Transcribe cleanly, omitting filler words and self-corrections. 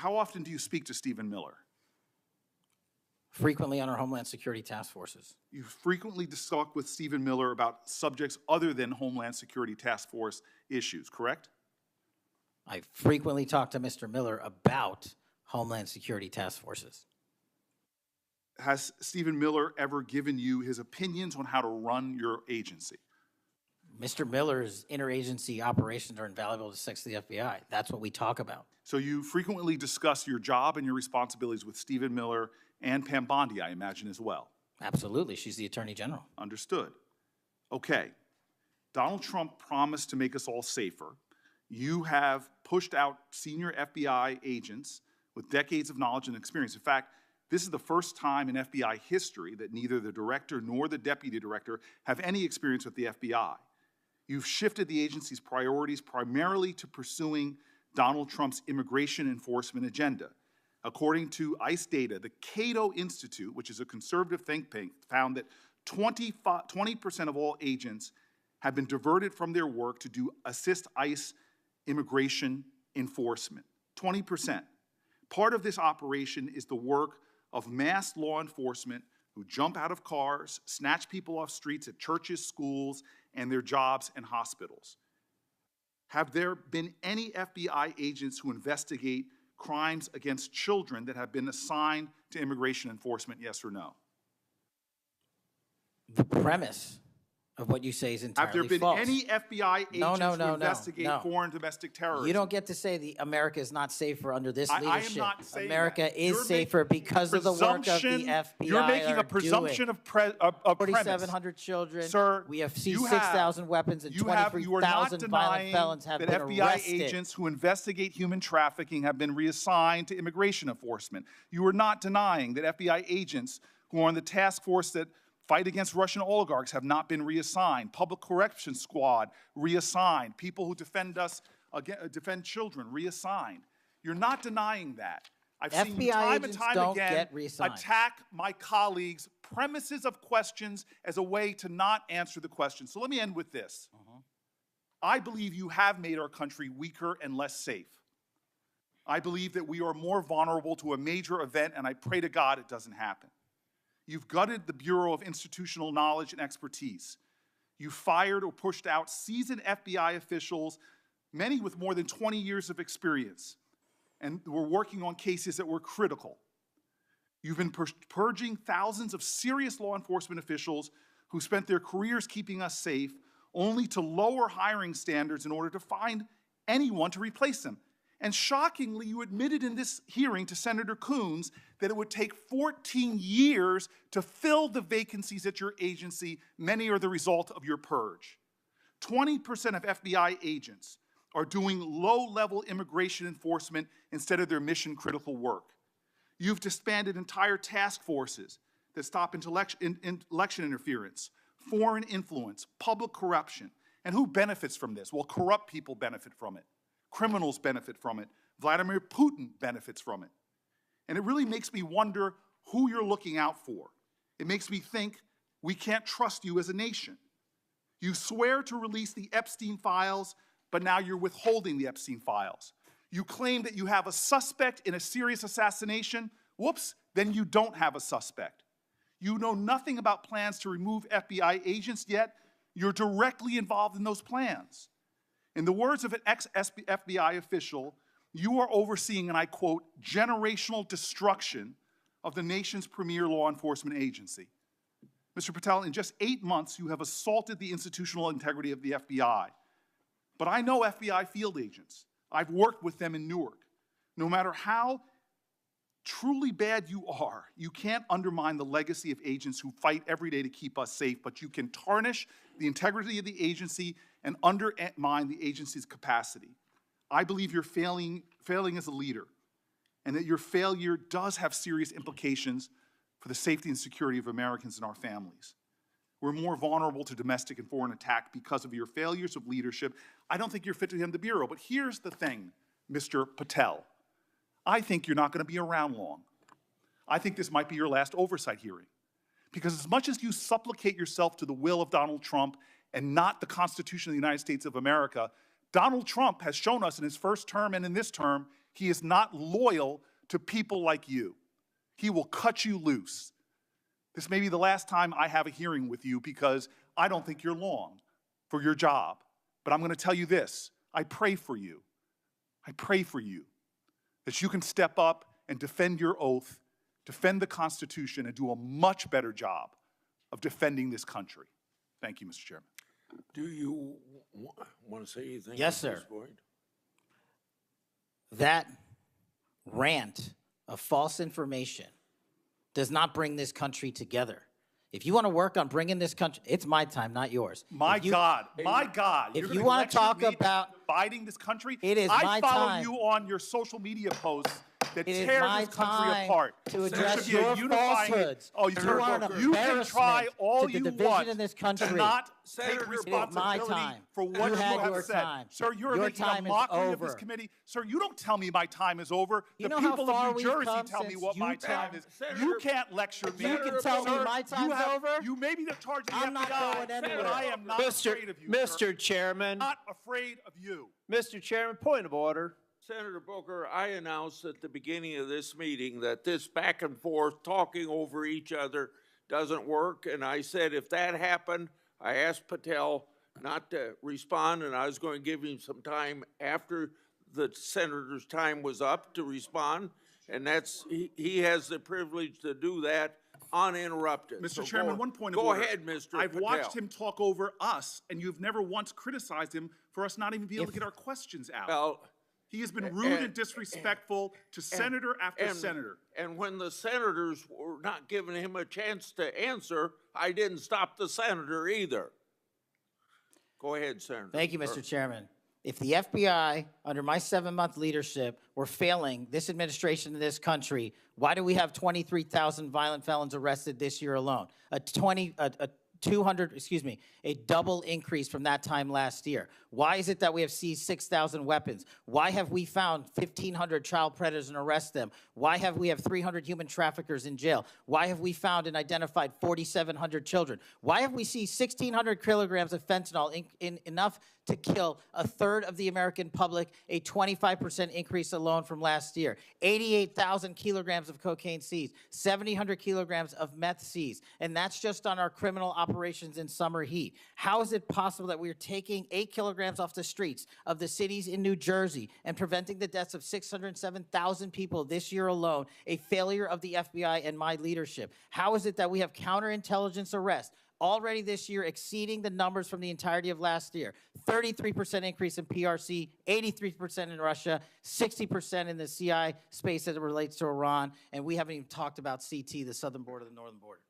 how often do you speak to Stephen Miller? Frequently on our Homeland Security task forces. You frequently talk with Stephen Miller about subjects other than Homeland Security task force issues, correct? I frequently talk to Mr. Miller about Homeland Security task forces. Has Stephen Miller ever given you his opinions on how to run your agency? Mr. Miller's interagency operations are invaluable to the FBI. That's what we talk about. So you frequently discuss your job and your responsibilities with Stephen Miller and Pam Bondi, I imagine, as well. Absolutely. She's the Attorney General. Understood. Okay. Donald Trump promised to make us all safer. You have pushed out senior FBI agents with decades of knowledge and experience. In fact, this is the first time in FBI history that neither the director nor the deputy director have any experience with the FBI. You've shifted the agency's priorities primarily to pursuing Donald Trump's immigration enforcement agenda. According to ICE data, the Cato Institute, which is a conservative think tank, found that 20% of all agents have been diverted from their work to assist ICE immigration enforcement. 20%. Part of this operation is the work of mass law enforcement who jump out of cars, snatch people off streets at churches, schools, and their jobs and hospitals. Have there been any FBI agents who investigate crimes against children that have been assigned to immigration enforcement, yes or no? The premise of what you say is entirely false. Have there been any FBI agents who investigate foreign domestic terrorism? You don't get to say America is not safer under this leadership. I am not saying America that. is safer because of the work of the FBI. You're making a presumption of premise. 4,700 children. Sir, we have seized 6,000 weapons and 23,000 violent felons have been arrested. That FBI agents who investigate human trafficking have been reassigned to immigration enforcement. You are not denying that FBI agents who are on the task force that fight against Russian oligarchs have not been reassigned. Public Corrections Squad, reassigned. People who defend children, reassigned. You're not denying that. I've seen you time and time again attack my colleagues' premises of questions as a way to not answer the question. So let me end with this. I believe you have made our country weaker and less safe. I believe that we are more vulnerable to a major event, and I pray to God it doesn't happen. You've gutted the Bureau of Institutional Knowledge and Expertise. You fired or pushed out seasoned FBI officials, many with more than 20 years of experience, and were working on cases that were critical. You've been purging thousands of serious law enforcement officials who spent their careers keeping us safe, only to lower hiring standards in order to find anyone to replace them. And shockingly, you admitted in this hearing to Senator Coons that it would take 14 years to fill the vacancies at your agency. Many are the result of your purge. 20% of FBI agents are doing low-level immigration enforcement instead of their mission-critical work. You've disbanded entire task forces that stop election interference, foreign influence, public corruption. And who benefits from this? Well, corrupt people benefit from it. Criminals benefit from it. Vladimir Putin benefits from it. And it really makes me wonder who you're looking out for. It makes me think we can't trust you as a nation. You swear to release the Epstein files, but now you're withholding the Epstein files. You claim that you have a suspect in a serious assassination. Whoops, then you don't have a suspect. You know nothing about plans to remove FBI agents, yet you're directly involved in those plans. In the words of an ex-FBI official, you are overseeing, and I quote, generational destruction of the nation's premier law enforcement agency. Mr. Patel, in just 8 months, you have assaulted the institutional integrity of the FBI. But I know FBI field agents. I've worked with them in Newark. No matter how truly bad you are, you can't undermine the legacy of agents who fight every day to keep us safe, but you can tarnish the integrity of the agency and undermine the agency's capacity. I believe you're failing as a leader, and that your failure does have serious implications for the safety and security of Americans and our families. We're more vulnerable to domestic and foreign attack because of your failures of leadership. I don't think you're fit to hand the Bureau, but here's the thing, Mr. Patel. I think you're not going to be around long. I think this might be your last oversight hearing. Because as much as you supplicate yourself to the will of Donald Trump and not the Constitution of the United States of America, Donald Trump has shown us in his first term and in this term, He is not loyal to people like you. He will cut you loose. This may be the last time I have a hearing with you because I don't think you're long for your job. But I'm going to tell you this. I pray for you. I pray for you that you can step up and defend your oath, defend the Constitution, and do a much better job of defending this country. Thank you, Mr. Chairman. Do you want to say anything? Yes, at this sir. point? That rant of false information does not bring this country together. If you want to work on bringing this country, it's my time, not yours. My God, if you're you gonna want to lecture talk me about dividing this country, it is I my follow time. you on your social media posts that It is tear my this country time apart. to There address should be a your unifying- falsehoods. Oh, You sir, are an you can embarrassment try all to the you division want in this to country. not Senator, take it is my responsibility time. for what You you had have your said. time. Sir, you're Your making time a is mockery of this over. committee. Sir, you don't tell me my time is over. You The know how people far of New we've Jersey come tell me since what my you time tell- is. Senator, You can't lecture me. You can tell me Sir, my time's over? You may be the charge of the I'm not FBI, going anywhere. but I am not Mr. afraid of you, sir. Mr. Chairman, Not afraid of you. Mr. Chairman, point of order. Senator Booker, I announced at the beginning of this meeting that this back and forth, talking over each other, doesn't work. And I said if that happened, I asked Patel not to respond, and I was going to give him some time after the senator's time was up to respond. And he has the privilege to do that uninterrupted. Mr. So Chairman, one point of go order. ahead, Mr. I've Patel. watched him talk over us, and you've never once criticized him for us not even being able to get our questions out. Well, He has been rude and disrespectful to senator after senator. And when the senators were not giving him a chance to answer, I didn't stop the senator either. Go ahead, Senator. Thank you, Mr. Chairman. If the FBI, under my 7-month leadership, were failing this administration in this country, why do we have 23,000 violent felons arrested this year alone? A double increase from that time last year. Why is it that we have seized 6,000 weapons? Why have we found 1,500 child predators and arrested them? Why have we 300 human traffickers in jail? Why have we found and identified 4,700 children? Why have we seized 1,600 kilograms of fentanyl, enough to kill a third of the American public, a 25% increase alone from last year? 88,000 kilograms of cocaine seized, 7,000 kilograms of meth seized, and that's just on our criminal operations in summer heat. How is it possible that we are taking 8 kilograms off the streets of the cities in New Jersey and preventing the deaths of 607,000 people this year alone, a failure of the FBI and my leadership? How is it that we have counterintelligence arrests already this year exceeding the numbers from the entirety of last year? 33% increase in PRC, 83% in Russia, 60% in the CI space as it relates to Iran, and we haven't even talked about CT, the southern border, the northern border.